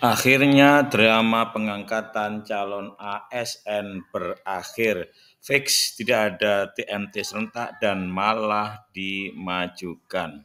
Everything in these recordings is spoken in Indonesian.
Akhirnya drama pengangkatan calon ASN berakhir. Fix tidak ada TMT serentak dan malah dimajukan.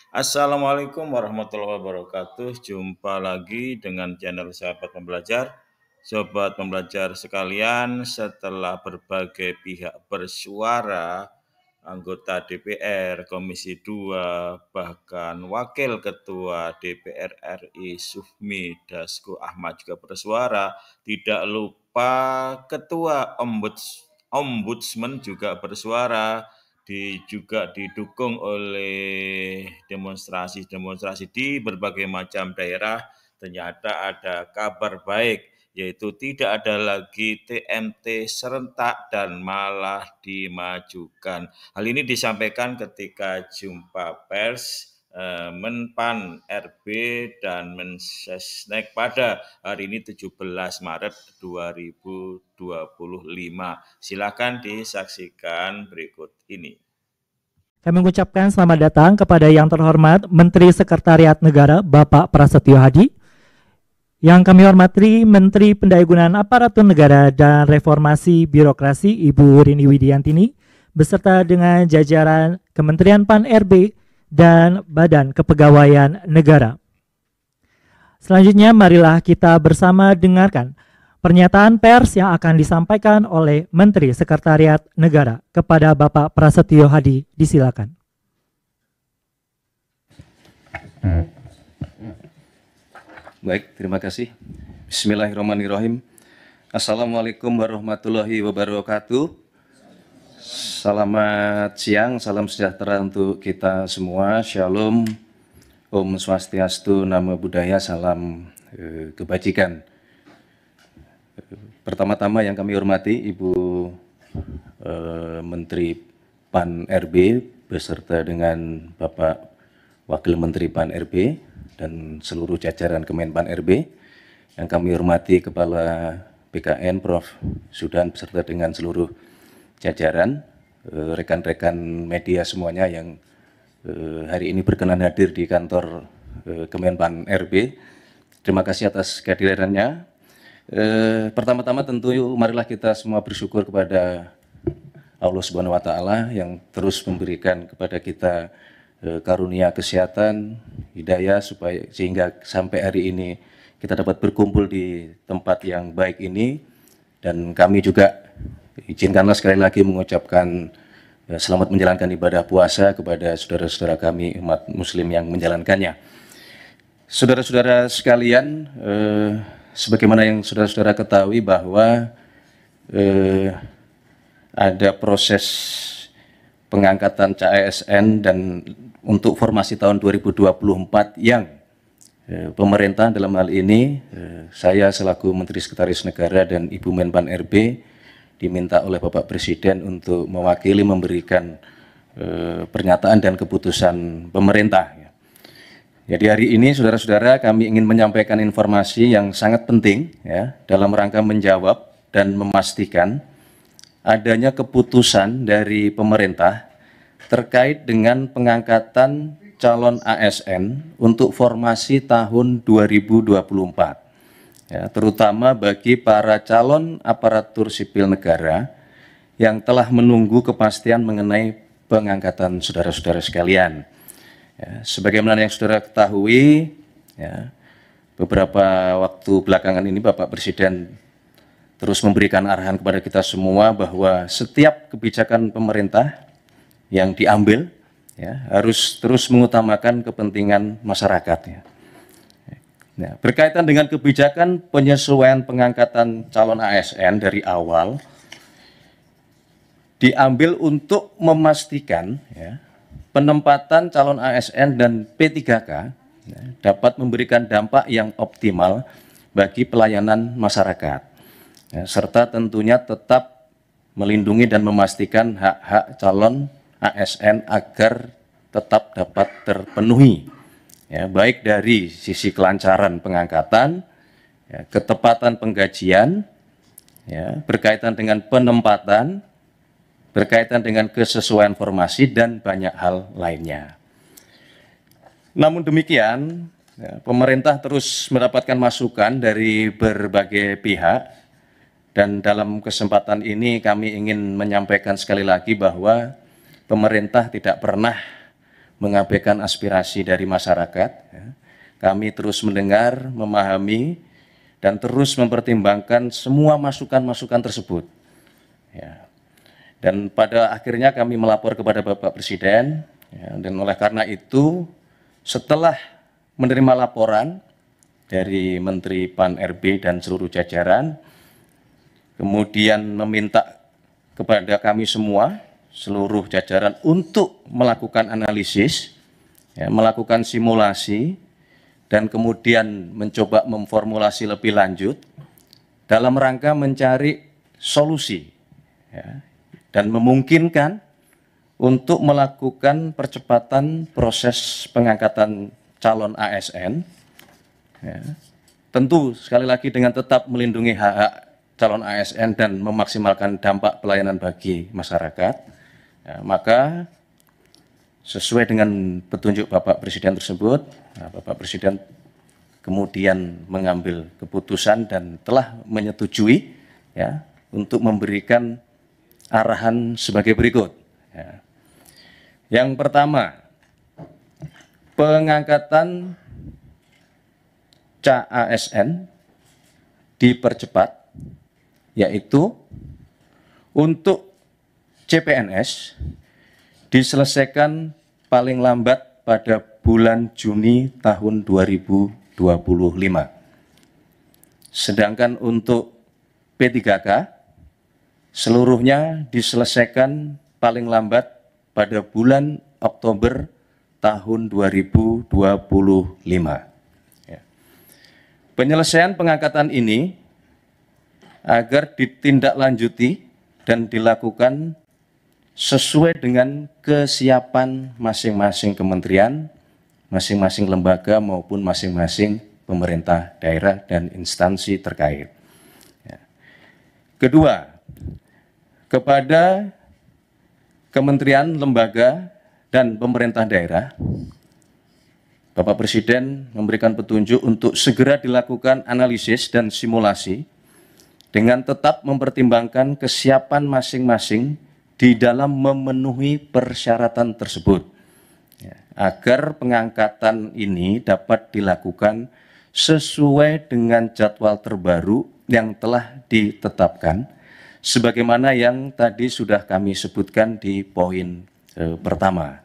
Assalamualaikum warahmatullahi wabarakatuh. Jumpa lagi dengan channel Sahabat Pembelajar. Sobat pembelajar sekalian, setelah berbagai pihak bersuara, anggota DPR, Komisi 2, bahkan Wakil Ketua DPR RI Sufmi Dasko Ahmad juga bersuara, tidak lupa Ketua Ombudsman juga bersuara, juga didukung oleh demonstrasi di berbagai macam daerah. Ternyata ada kabar baik, yaitu tidak ada lagi TMT serentak dan malah dimajukan. Hal ini disampaikan ketika jumpa pers Menpan RB dan Mensesnek pada hari ini 17 Maret 2025. Silakan disaksikan berikut ini. Kami mengucapkan selamat datang kepada yang terhormat Menteri Sekretariat Negara Bapak Prasetyo Hadi, yang kami hormati Menteri Pendayagunaan Aparatur Negara dan Reformasi Birokrasi Ibu Rini Widiantini, beserta dengan jajaran Kementerian Pan RB dan Badan Kepegawaian Negara. Selanjutnya marilah kita bersama dengarkan pernyataan pers yang akan disampaikan oleh Menteri Sekretariat Negara. Kepada Bapak Prasetyo Hadi, disilakan. Baik, terima kasih. Bismillahirrahmanirrahim. Assalamualaikum warahmatullahi wabarakatuh. Selamat siang, salam sejahtera untuk kita semua. Shalom, Om Swastiastu, Namo Buddhaya, salam kebajikan. Pertama-tama yang kami hormati Ibu Menteri Pan RB beserta dengan Bapak Wakil Menteri Pan RB dan seluruh jajaran Kemenpan RB. Yang kami hormati Kepala BKN Prof. Sudan beserta dengan seluruh jajaran, rekan-rekan media semuanya yang hari ini berkenan hadir di kantor Kemenpan RB. Terima kasih atas kehadirannya. Pertama-tama tentu marilah kita semua bersyukur kepada Allah Subhanahu wa Ta'ala yang terus memberikan kepada kita karunia kesehatan, hidayah, sehingga sampai hari ini kita dapat berkumpul di tempat yang baik ini. Dan kami juga izinkanlah sekali lagi mengucapkan selamat menjalankan ibadah puasa kepada saudara-saudara kami umat muslim yang menjalankannya. Saudara-saudara sekalian, sebagaimana yang saudara-saudara ketahui bahwa ada proses pengangkatan CASN dan untuk formasi tahun 2024 yang pemerintah dalam hal ini saya selaku Menteri Sekretaris Negara dan Ibu Menpan RB diminta oleh Bapak Presiden untuk mewakili memberikan pernyataan dan keputusan pemerintah. Jadi hari ini saudara-saudara kami ingin menyampaikan informasi yang sangat penting ya, dalam rangka menjawab dan memastikan adanya keputusan dari pemerintah terkait dengan pengangkatan calon ASN untuk formasi tahun 2024. Ya, terutama bagi para calon aparatur sipil negara yang telah menunggu kepastian mengenai pengangkatan saudara-saudara sekalian. Ya, sebagaimana yang saudara ketahui, ya, beberapa waktu belakangan ini Bapak Presiden terus memberikan arahan kepada kita semua bahwa setiap kebijakan pemerintah yang diambil ya, harus terus mengutamakan kepentingan masyarakat. Ya. Nah, berkaitan dengan kebijakan penyesuaian pengangkatan calon ASN dari awal diambil untuk memastikan ya, penempatan calon ASN dan P3K ya, dapat memberikan dampak yang optimal bagi pelayanan masyarakat ya, serta tentunya tetap melindungi dan memastikan hak-hak calon ASN agar tetap dapat terpenuhi, ya, baik dari sisi kelancaran pengangkatan, ya, ketepatan penggajian, ya, berkaitan dengan penempatan, berkaitan dengan kesesuaian formasi, dan banyak hal lainnya. Namun demikian, ya, pemerintah terus mendapatkan masukan dari berbagai pihak, dan dalam kesempatan ini kami ingin menyampaikan sekali lagi bahwa pemerintah tidak pernah mengabaikan aspirasi dari masyarakat. Kami terus mendengar, memahami, dan terus mempertimbangkan semua masukan-masukan tersebut. Ya. Dan pada akhirnya kami melapor kepada Bapak Presiden, ya, dan oleh karena itu setelah menerima laporan dari Menteri Pan-RB dan seluruh jajaran, kemudian meminta kepada kami semua, seluruh jajaran, untuk melakukan analisis, ya, melakukan simulasi, dan kemudian mencoba memformulasi lebih lanjut dalam rangka mencari solusi, ya, dan memungkinkan untuk melakukan percepatan proses pengangkatan calon ASN, ya, tentu sekali lagi dengan tetap melindungi hak-hak calon ASN dan memaksimalkan dampak pelayanan bagi masyarakat. Ya, maka sesuai dengan petunjuk Bapak Presiden tersebut, Bapak Presiden kemudian mengambil keputusan dan telah menyetujui, ya, untuk memberikan arahan sebagai berikut. Ya. Yang pertama, pengangkatan CASN dipercepat, yaitu untuk CPNS diselesaikan paling lambat pada bulan Juni tahun 2025. Sedangkan untuk P3K seluruhnya diselesaikan paling lambat pada bulan Oktober tahun 2025. Ya. Penyelesaian pengangkatan ini agar ditindaklanjuti dan dilakukan sesuai dengan kesiapan masing-masing kementerian, masing-masing lembaga maupun masing-masing pemerintah daerah dan instansi terkait. Ya. Kedua, kepada kementerian, lembaga, dan pemerintah daerah, Bapak Presiden memberikan petunjuk untuk segera dilakukan analisis dan simulasi dengan tetap mempertimbangkan kesiapan masing-masing di dalam memenuhi persyaratan tersebut, ya, agar pengangkatan ini dapat dilakukan sesuai dengan jadwal terbaru yang telah ditetapkan, sebagaimana yang tadi sudah kami sebutkan di poin pertama.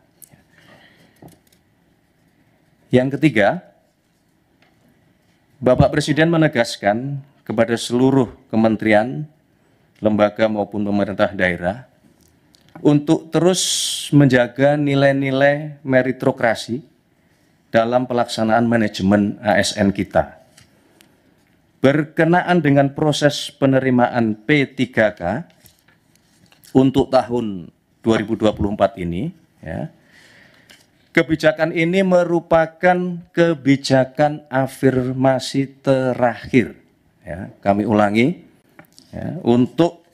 Yang ketiga, Bapak Presiden menegaskan kepada seluruh kementerian, lembaga maupun pemerintah daerah untuk terus menjaga nilai-nilai meritokrasi dalam pelaksanaan manajemen ASN kita. Berkenaan dengan proses penerimaan P3K untuk tahun 2024 ini, ya, kebijakan ini merupakan kebijakan afirmasi terakhir. Ya, kami ulangi, ya, untuk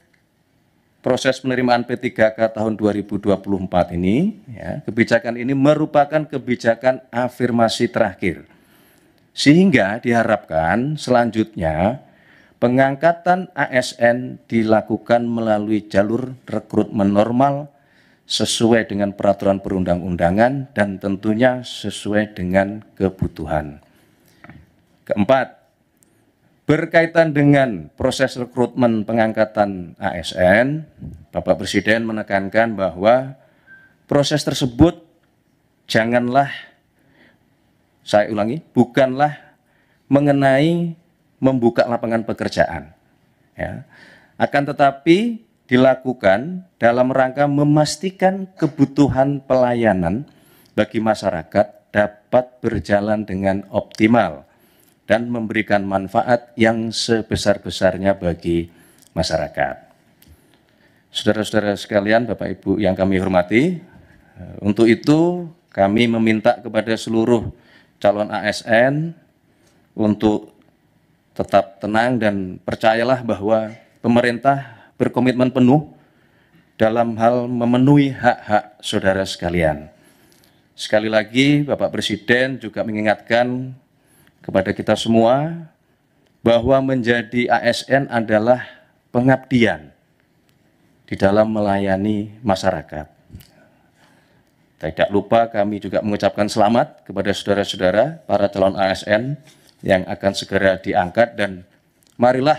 proses penerimaan P3K tahun 2024 ini, ya, kebijakan ini merupakan kebijakan afirmasi terakhir. Sehingga diharapkan selanjutnya pengangkatan ASN dilakukan melalui jalur rekrutmen normal sesuai dengan peraturan perundang-undangan dan tentunya sesuai dengan kebutuhan. Keempat, berkaitan dengan proses rekrutmen pengangkatan ASN, Bapak Presiden menekankan bahwa proses tersebut janganlah, saya ulangi, bukanlah mengenai membuka lapangan pekerjaan, ya, akan tetapi dilakukan dalam rangka memastikan kebutuhan pelayanan bagi masyarakat dapat berjalan dengan optimal dan memberikan manfaat yang sebesar-besarnya bagi masyarakat. Saudara-saudara sekalian, Bapak Ibu yang kami hormati, untuk itu kami meminta kepada seluruh calon ASN untuk tetap tenang dan percayalah bahwa pemerintah berkomitmen penuh dalam hal memenuhi hak-hak saudara sekalian. Sekali lagi, Bapak Presiden juga mengingatkan kepada kita semua bahwa menjadi ASN adalah pengabdian di dalam melayani masyarakat. Tidak lupa kami juga mengucapkan selamat kepada saudara-saudara para calon ASN yang akan segera diangkat, dan marilah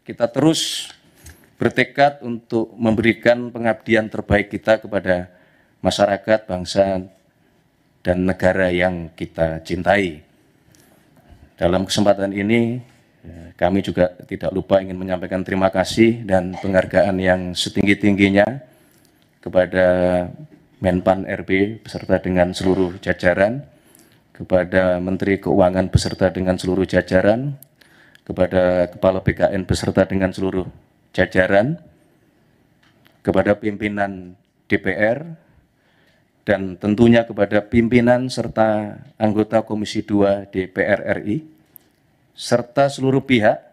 kita terus bertekad untuk memberikan pengabdian terbaik kita kepada masyarakat, bangsa, dan negara yang kita cintai. Dalam kesempatan ini, kami juga tidak lupa ingin menyampaikan terima kasih dan penghargaan yang setinggi-tingginya kepada Menpan RB beserta dengan seluruh jajaran, kepada Menteri Keuangan beserta dengan seluruh jajaran, kepada Kepala BKN beserta dengan seluruh jajaran, kepada pimpinan DPR, dan tentunya kepada pimpinan serta anggota Komisi 2 DPR RI, serta seluruh pihak,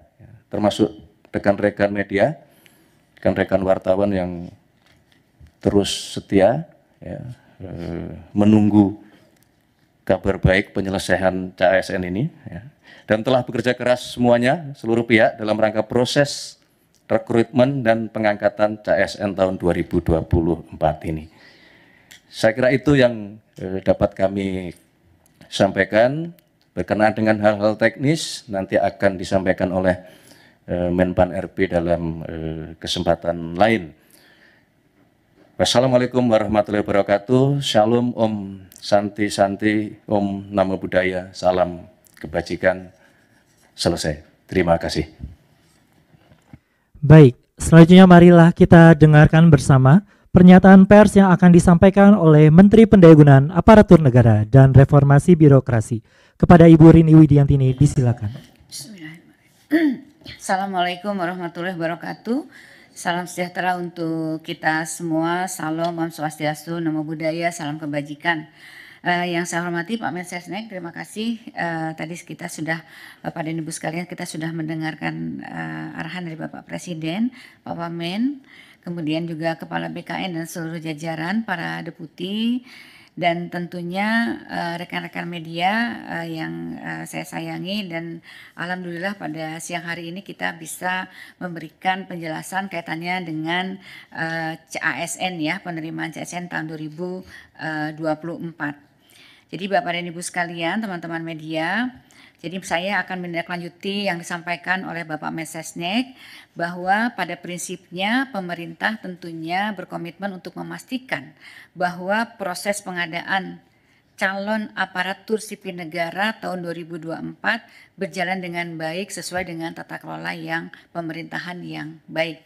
termasuk rekan-rekan media, rekan-rekan wartawan yang terus setia menunggu kabar baik penyelesaian CASN ini, dan telah bekerja keras semuanya, seluruh pihak dalam rangka proses rekrutmen dan pengangkatan CASN tahun 2024 ini. Saya kira itu yang dapat kami sampaikan. Berkenaan dengan hal-hal teknis nanti akan disampaikan oleh Menpan RB dalam kesempatan lain. Wassalamualaikum warahmatullahi wabarakatuh. Shalom, Om Santi Santi, Om Namo Buddhaya, salam kebajikan. Selesai. Terima kasih. Baik, selanjutnya marilah kita dengarkan bersama pernyataan pers yang akan disampaikan oleh Menteri Pendayagunaan Aparatur Negara dan Reformasi Birokrasi. Kepada Ibu Rini Widiantini, disilakan. Assalamualaikum warahmatullahi wabarakatuh. Salam sejahtera untuk kita semua. Salam, Om Swastiastu, Namo Buddhaya, salam kebajikan. Yang saya hormati Pak Mensesnek, terima kasih. Tadi kita sudah, Bapak dan Ibu sekalian, kita sudah mendengarkan arahan dari Bapak Presiden, Pak Wamen, kemudian juga Kepala BKN dan seluruh jajaran, para deputi, dan tentunya rekan-rekan media yang saya sayangi, dan alhamdulillah pada siang hari ini kita bisa memberikan penjelasan kaitannya dengan CASN ya, penerimaan CASN tahun 2024. Jadi Bapak dan Ibu sekalian, teman-teman media, jadi saya akan menindaklanjuti yang disampaikan oleh Bapak Mensesnek bahwa pada prinsipnya pemerintah tentunya berkomitmen untuk memastikan bahwa proses pengadaan calon aparatur sipil negara tahun 2024 berjalan dengan baik sesuai dengan tata kelola yang pemerintahan yang baik.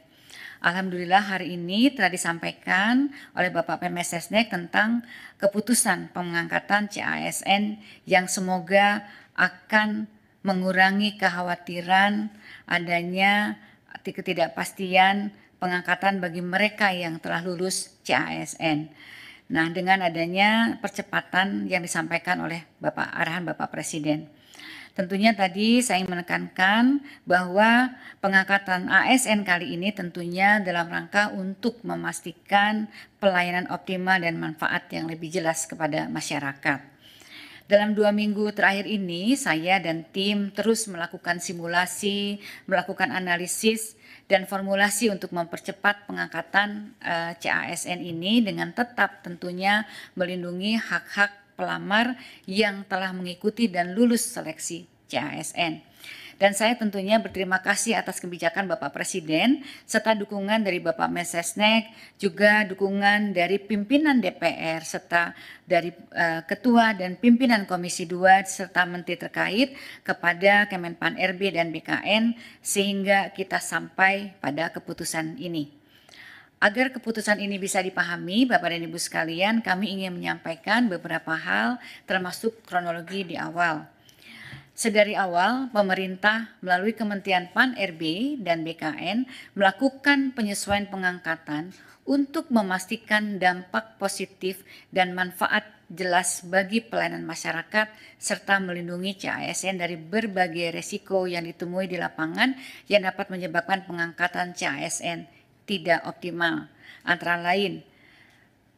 Alhamdulillah hari ini telah disampaikan oleh Bapak Mensesnek tentang keputusan pengangkatan CASN yang semoga akan mengurangi kekhawatiran adanya ketidakpastian pengangkatan bagi mereka yang telah lulus CASN. Nah, dengan adanya percepatan yang disampaikan oleh arahan Bapak Presiden. Tentunya tadi saya ingin menekankan bahwa pengangkatan ASN kali ini tentunya dalam rangka untuk memastikan pelayanan optimal dan manfaat yang lebih jelas kepada masyarakat. Dalam 2 minggu terakhir ini, saya dan tim terus melakukan simulasi, melakukan analisis, dan formulasi untuk mempercepat pengangkatan CASN ini dengan tetap tentunya melindungi hak-hak pelamar yang telah mengikuti dan lulus seleksi CASN. Dan saya tentunya berterima kasih atas kebijakan Bapak Presiden serta dukungan dari Bapak Mensesnek, juga dukungan dari pimpinan DPR serta dari Ketua dan pimpinan Komisi 2 serta Menteri terkait kepada Kemenpan RB dan BKN sehingga kita sampai pada keputusan ini. Agar keputusan ini bisa dipahami, Bapak dan Ibu sekalian, kami ingin menyampaikan beberapa hal termasuk kronologi di awal. Sedari awal, pemerintah melalui Kementerian Pan RB dan BKN melakukan penyesuaian pengangkatan untuk memastikan dampak positif dan manfaat jelas bagi pelayanan masyarakat, serta melindungi CASN dari berbagai resiko yang ditemui di lapangan yang dapat menyebabkan pengangkatan CASN tidak optimal. Antara lain,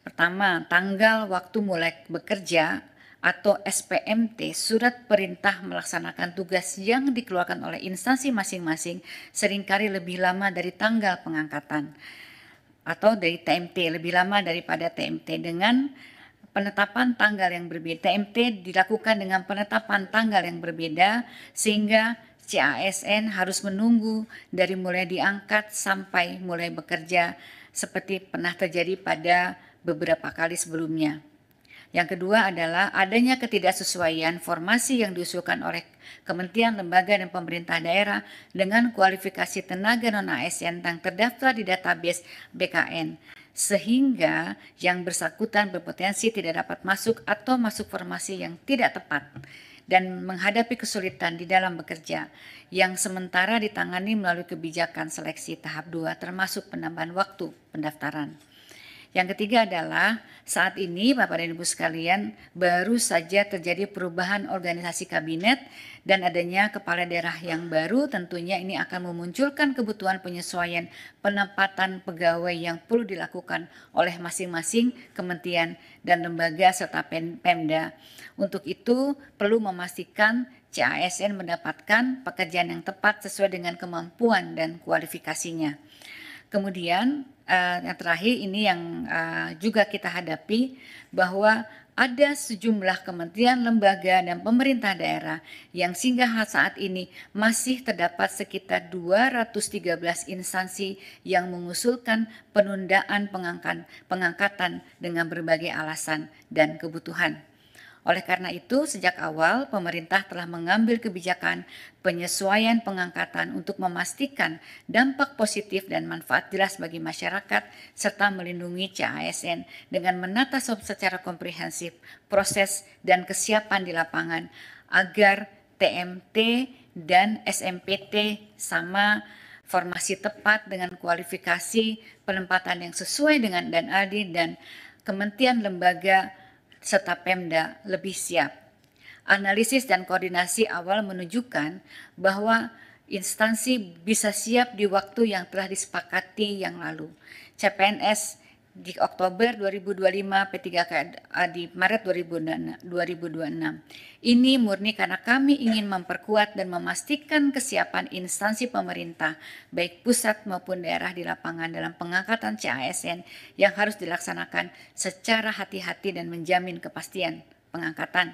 pertama, tanggal waktu mulai bekerja atau SPMT, surat perintah melaksanakan tugas yang dikeluarkan oleh instansi masing-masing seringkali lebih lama dari tanggal pengangkatan, atau dari TMT, lebih lama daripada TMT dengan penetapan tanggal yang berbeda. TMT dilakukan dengan penetapan tanggal yang berbeda sehingga CASN harus menunggu dari mulai diangkat sampai mulai bekerja seperti pernah terjadi pada beberapa kali sebelumnya. Yang kedua adalah adanya ketidaksesuaian formasi yang diusulkan oleh kementerian, lembaga, dan pemerintah daerah dengan kualifikasi tenaga non-ASN yang terdaftar di database BKN, sehingga yang bersangkutan berpotensi tidak dapat masuk atau masuk formasi yang tidak tepat dan menghadapi kesulitan di dalam bekerja yang sementara ditangani melalui kebijakan seleksi tahap 2 termasuk penambahan waktu pendaftaran. Yang ketiga adalah saat ini Bapak dan Ibu sekalian baru saja terjadi perubahan organisasi kabinet dan adanya kepala daerah yang baru, tentunya ini akan memunculkan kebutuhan penyesuaian penempatan pegawai yang perlu dilakukan oleh masing-masing kementerian dan lembaga serta Pemda. Untuk itu perlu memastikan CASN mendapatkan pekerjaan yang tepat sesuai dengan kemampuan dan kualifikasinya. Kemudian yang terakhir ini yang juga kita hadapi bahwa ada sejumlah kementerian, lembaga, dan pemerintah daerah yang hingga saat ini masih terdapat sekitar 213 instansi yang mengusulkan penundaan pengangkatan dengan berbagai alasan dan kebutuhan. Oleh karena itu, sejak awal pemerintah telah mengambil kebijakan penyesuaian pengangkatan untuk memastikan dampak positif dan manfaat jelas bagi masyarakat serta melindungi CASN dengan menata secara komprehensif proses dan kesiapan di lapangan agar TMT dan SMPT sama formasi tepat dengan kualifikasi penempatan yang sesuai dengan dan adil dan kementerian, lembaga, serta Pemda lebih siap. Analisis dan koordinasi awal menunjukkan bahwa instansi bisa siap di waktu yang telah disepakati yang lalu. CPNS di Oktober 2025, P3K di Maret 2026. Ini murni karena kami ingin memperkuat dan memastikan kesiapan instansi pemerintah, baik pusat maupun daerah di lapangan dalam pengangkatan CASN yang harus dilaksanakan secara hati-hati dan menjamin kepastian pengangkatan.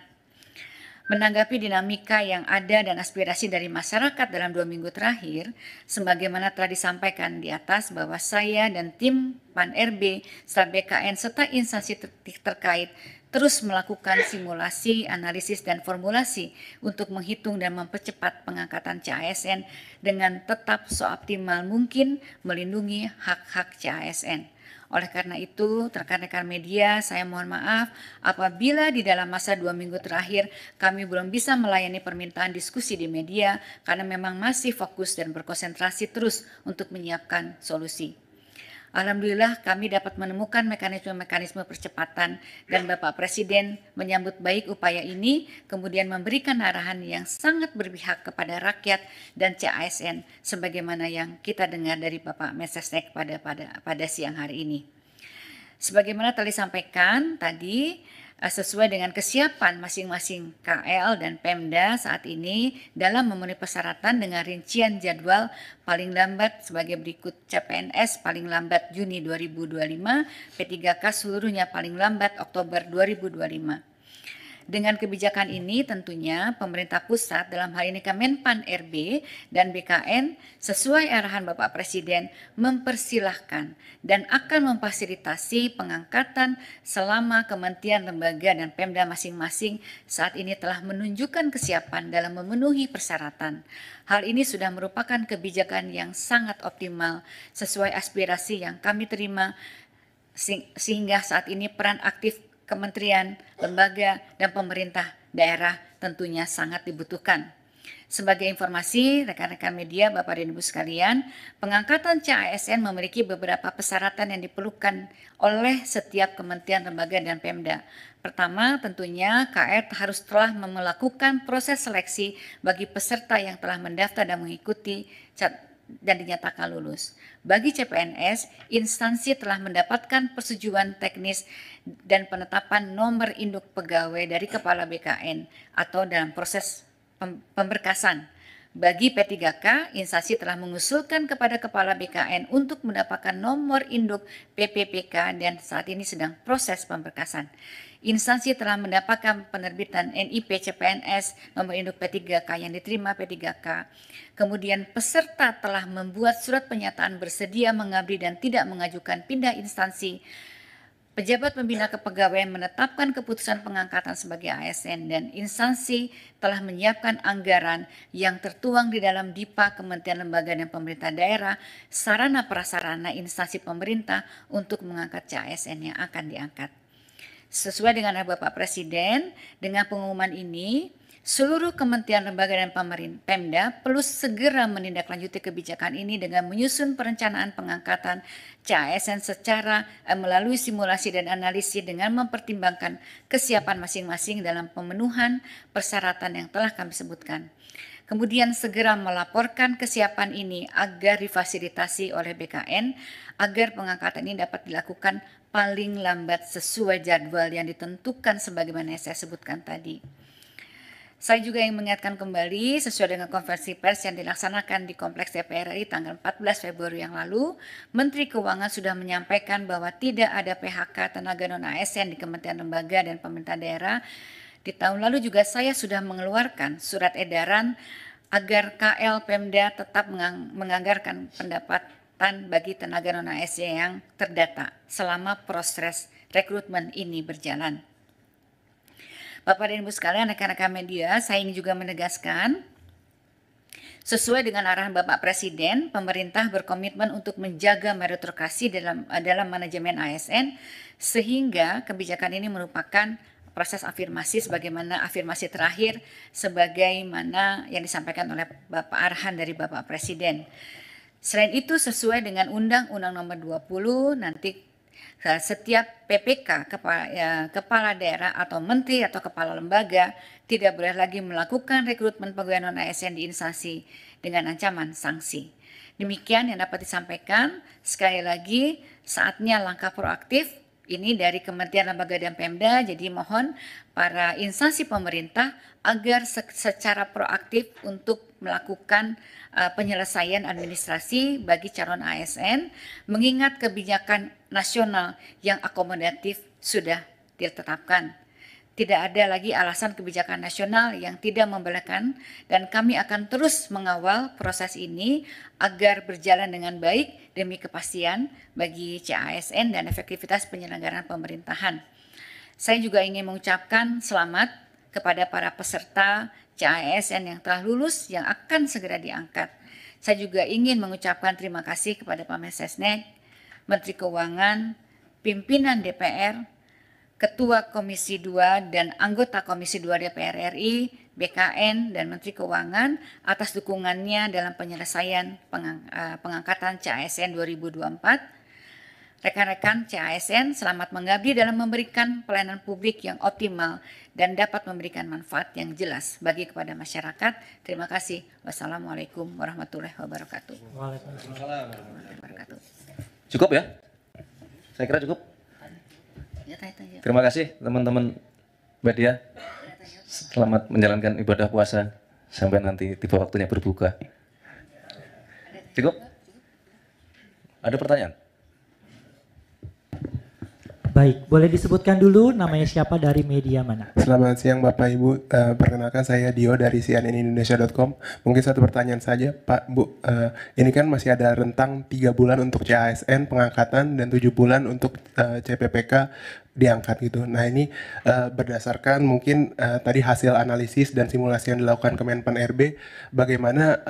Menanggapi dinamika yang ada dan aspirasi dari masyarakat dalam 2 minggu terakhir, sebagaimana telah disampaikan di atas bahwa saya dan tim PAN-RB, serta BKN, serta instansi terkait terus melakukan simulasi, analisis, dan formulasi untuk menghitung dan mempercepat pengangkatan CASN dengan tetap seoptimal mungkin melindungi hak-hak CASN. Oleh karena itu, rekan-rekan media, saya mohon maaf apabila di dalam masa 2 minggu terakhir kami belum bisa melayani permintaan diskusi di media karena memang masih fokus dan berkonsentrasi terus untuk menyiapkan solusi. Alhamdulillah kami dapat menemukan mekanisme-mekanisme percepatan dan Bapak Presiden menyambut baik upaya ini, kemudian memberikan arahan yang sangat berpihak kepada rakyat dan CASN sebagaimana yang kita dengar dari Bapak Mensesnek pada siang hari ini. Sebagaimana telah disampaikan tadi, sesuai dengan kesiapan masing-masing KL dan Pemda saat ini dalam memenuhi persyaratan dengan rincian jadwal paling lambat sebagai berikut: CPNS paling lambat Juni 2025, P3K seluruhnya paling lambat Oktober 2025. Dengan kebijakan ini tentunya pemerintah pusat dalam hal ini Kemenpan RB dan BKN sesuai arahan Bapak Presiden mempersilahkan dan akan memfasilitasi pengangkatan selama kementerian, lembaga, dan Pemda masing-masing saat ini telah menunjukkan kesiapan dalam memenuhi persyaratan. Hal ini sudah merupakan kebijakan yang sangat optimal sesuai aspirasi yang kami terima sehingga saat ini peran aktif kementerian, lembaga, dan pemerintah daerah tentunya sangat dibutuhkan. Sebagai informasi, rekan-rekan media, Bapak dan Ibu sekalian, pengangkatan CASN memiliki beberapa persyaratan yang diperlukan oleh setiap kementerian, lembaga, dan Pemda. Pertama, tentunya KR harus telah melakukan proses seleksi bagi peserta yang telah mendaftar dan mengikuti dan dinyatakan lulus. Bagi CPNS, instansi telah mendapatkan persetujuan teknis dan penetapan nomor induk pegawai dari Kepala BKN atau dalam proses pemberkasan. Bagi P3K, instansi telah mengusulkan kepada Kepala BKN untuk mendapatkan nomor induk PPPK dan saat ini sedang proses pemberkasan. Instansi telah mendapatkan penerbitan NIP CPNS nomor induk P3K yang diterima P3K. Kemudian peserta telah membuat surat pernyataan bersedia mengabdi dan tidak mengajukan pindah instansi. Pejabat pembina kepegawaian menetapkan keputusan pengangkatan sebagai ASN dan instansi telah menyiapkan anggaran yang tertuang di dalam DIPA Kementerian Lembaga dan Pemerintah Daerah, sarana prasarana instansi pemerintah untuk mengangkat CASN yang akan diangkat. Sesuai dengan Bapak Presiden, dengan pengumuman ini, seluruh kementerian, lembaga, dan Pemda perlu segera menindaklanjuti kebijakan ini dengan menyusun perencanaan pengangkatan CASN secara melalui simulasi dan analisis dengan mempertimbangkan kesiapan masing-masing dalam pemenuhan persyaratan yang telah kami sebutkan. Kemudian segera melaporkan kesiapan ini agar difasilitasi oleh BKN agar pengangkatan ini dapat dilakukan paling lambat sesuai jadwal yang ditentukan sebagaimana yang saya sebutkan tadi. Saya juga ingin mengingatkan kembali sesuai dengan konferensi pers yang dilaksanakan di Kompleks DPR RI tanggal 14 Februari yang lalu, Menteri Keuangan sudah menyampaikan bahwa tidak ada PHK tenaga non-ASN di Kementerian Lembaga dan Pemerintah Daerah. Di tahun lalu juga saya sudah mengeluarkan surat edaran agar KL Pemda tetap menganggarkan pendapatan bagi tenaga non-ASN yang terdata selama proses rekrutmen ini berjalan. Bapak dan Ibu sekalian, rekan-rekan media, saya ingin juga menegaskan, sesuai dengan arahan Bapak Presiden, pemerintah berkomitmen untuk menjaga meritokrasi dalam manajemen ASN, sehingga kebijakan ini merupakan proses afirmasi sebagaimana afirmasi terakhir sebagaimana yang disampaikan oleh Bapak arahan dari Bapak Presiden. Selain itu, sesuai dengan Undang-Undang Nomor 20, nanti setiap PPK, kepala daerah atau menteri atau kepala lembaga tidak boleh lagi melakukan rekrutmen pegawai non-ASN di instansi dengan ancaman sanksi. Demikian yang dapat disampaikan. Sekali lagi, saatnya langkah proaktif ini dari Kementerian Lembaga dan Pemda. Jadi mohon para instansi pemerintah agar secara proaktif untuk melakukan penyelesaian administrasi bagi calon ASN, mengingat kebijakan nasional yang akomodatif sudah ditetapkan. Tidak ada lagi alasan kebijakan nasional yang tidak membolehkan, dan kami akan terus mengawal proses ini agar berjalan dengan baik demi kepastian bagi CASN dan efektivitas penyelenggaraan pemerintahan. Saya juga ingin mengucapkan selamat kepada para peserta CASN yang telah lulus yang akan segera diangkat. Saya juga ingin mengucapkan terima kasih kepada Pak Mensesnek, Menteri Keuangan, pimpinan DPR, Ketua Komisi 2 dan anggota Komisi 2 DPR RI, BKN, dan Menteri Keuangan atas dukungannya dalam penyelesaian pengangkatan CASN 2024. Rekan-rekan CASN selamat mengabdi dalam memberikan pelayanan publik yang optimal dan dapat memberikan manfaat yang jelas bagi kepada masyarakat. Terima kasih. Wassalamualaikum warahmatullahi wabarakatuh. Waalaikumsalam warahmatullahi wabarakatuh. Cukup ya? Saya kira cukup. Terima kasih teman-teman media. Selamat menjalankan ibadah puasa sampai nanti tiba waktunya berbuka. Cukup? Ada pertanyaan? Baik, boleh disebutkan dulu namanya siapa dari media mana? Selamat siang Bapak Ibu, perkenalkan saya Dio dari cnnindonesia.com. Mungkin satu pertanyaan saja Pak Bu, ini kan masih ada rentang 3 bulan untuk CASN pengangkatan dan 7 bulan untuk CPPK diangkat gitu. Nah ini berdasarkan mungkin tadi hasil analisis dan simulasi yang dilakukan Kemenpan RB, bagaimana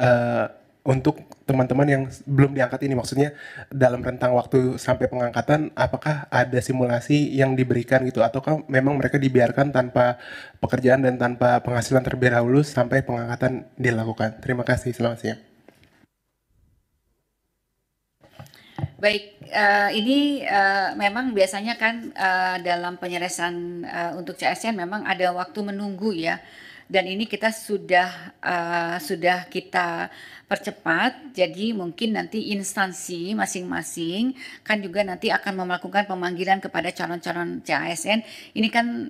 untuk teman-teman yang belum diangkat ini, maksudnya dalam rentang waktu sampai pengangkatan, apakah ada simulasi yang diberikan gitu, ataukah memang mereka dibiarkan tanpa pekerjaan dan tanpa penghasilan terlebih dahulu sampai pengangkatan dilakukan? Terima kasih, selamat siang. Baik, ini memang biasanya kan dalam penyelesaian untuk CSN memang ada waktu menunggu ya. Dan ini kita sudah kita percepat, jadi mungkin nanti instansi masing-masing kan juga nanti akan melakukan pemanggilan kepada calon-calon CASN. Ini kan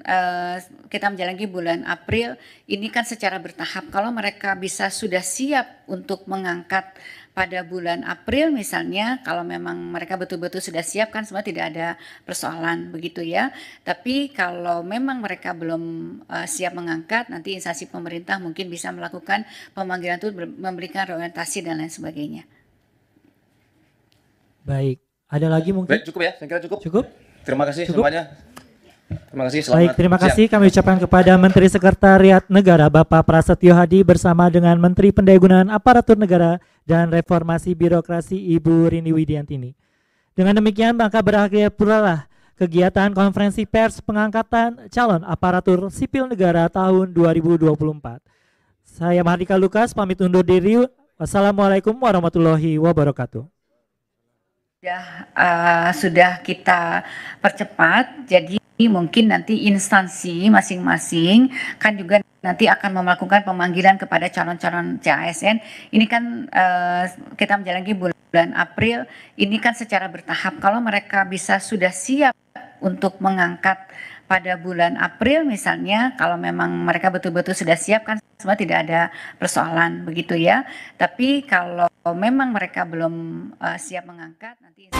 kita menjalani bulan April, ini kan secara bertahap. Kalau mereka sudah siap untuk mengangkat pada bulan April misalnya, kalau memang mereka betul-betul sudah siap kan semua tidak ada persoalan begitu ya. Tapi kalau memang mereka belum siap mengangkat, nanti instansi pemerintah mungkin bisa melakukan pemanggilan itu, memberikan orientasi dan lain sebagainya. Baik, ada lagi mungkin? Baik, cukup ya, saya kira cukup. Cukup? Terima kasih Cukup? semuanya. Terima kasih, selamat Baik, terima siang. kasih kami ucapkan kepada Menteri Sekretariat Negara Bapak Prasetyo Hadi bersama dengan Menteri Pendayagunaan Aparatur Negara dan Reformasi Birokrasi Ibu Rini Widiantini. Dengan demikian maka berakhir pula lah kegiatan konferensi pers pengangkatan calon aparatur sipil negara tahun 2024. Saya Mahardika Lukas pamit undur diri. Wassalamualaikum warahmatullahi wabarakatuh. Sudah kita percepat, jadi mungkin nanti instansi masing-masing kan juga nanti akan melakukan pemanggilan kepada calon-calon CASN. Ini kan kita menjalani bulan April, ini kan secara bertahap. Kalau mereka sudah siap untuk mengangkat pada bulan April misalnya, kalau memang mereka betul-betul sudah siap kan semua tidak ada persoalan begitu ya. Tapi kalau memang mereka belum siap mengangkat, nanti